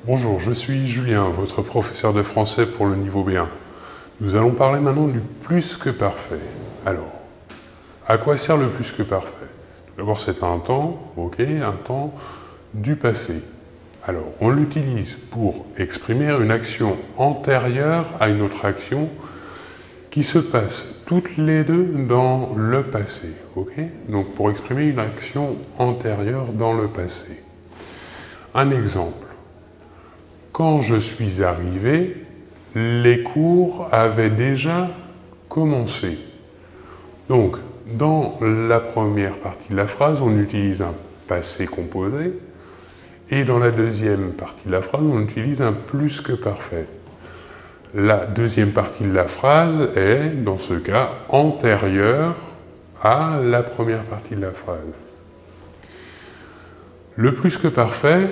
Bonjour, je suis Julien, votre professeur de français pour le niveau B1. Nous allons parler maintenant du plus que parfait. Alors, à quoi sert le plus que parfait? Tout d'abord, c'est un temps, ok, un temps du passé. Alors, on l'utilise pour exprimer une action antérieure à une autre action qui se passe toutes les deux dans le passé, ok? Donc, pour exprimer une action antérieure dans le passé. Un exemple. Quand je suis arrivé, les cours avaient déjà commencé. Donc, dans la première partie de la phrase, on utilise un passé composé, et dans la deuxième partie de la phrase, on utilise un plus que parfait. La deuxième partie de la phrase est, dans ce cas, antérieure à la première partie de la phrase. Le plus que parfait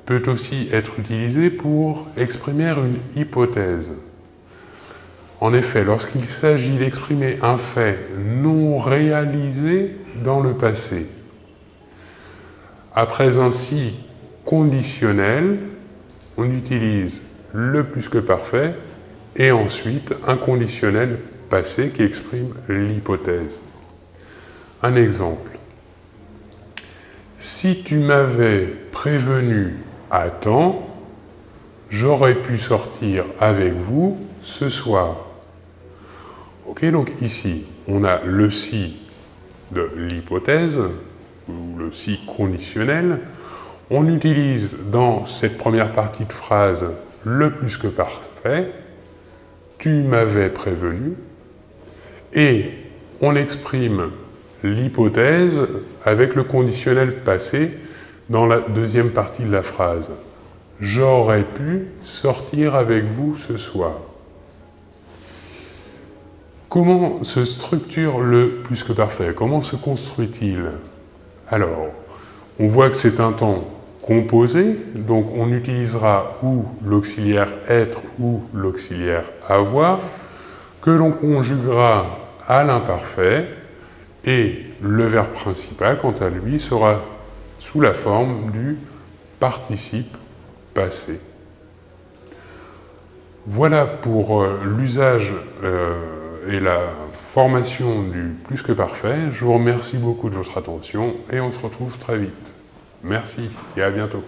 peut aussi être utilisé pour exprimer une hypothèse. En effet, lorsqu'il s'agit d'exprimer un fait non réalisé dans le passé, après un si conditionnel, on utilise le plus que parfait et ensuite un conditionnel passé qui exprime l'hypothèse. Un exemple. Si tu m'avais prévenu à temps, j'aurais pu sortir avec vous ce soir. Ok, donc ici, on a le si de l'hypothèse, ou le si conditionnel. On utilise dans cette première partie de phrase le plus que parfait, tu m'avais prévenu, et on exprime l'hypothèse avec le conditionnel passé dans la deuxième partie de la phrase. J'aurais pu sortir avec vous ce soir. Comment se structure le plus que parfait? Comment se construit-il? Alors, on voit que c'est un temps composé, donc on utilisera ou l'auxiliaire être ou l'auxiliaire avoir, que l'on conjuguera à l'imparfait, et le verbe principal, quant à lui, sera sous la forme du participe passé. Voilà pour l'usage et la formation du plus que parfait. Je vous remercie beaucoup de votre attention et on se retrouve très vite. Merci et à bientôt.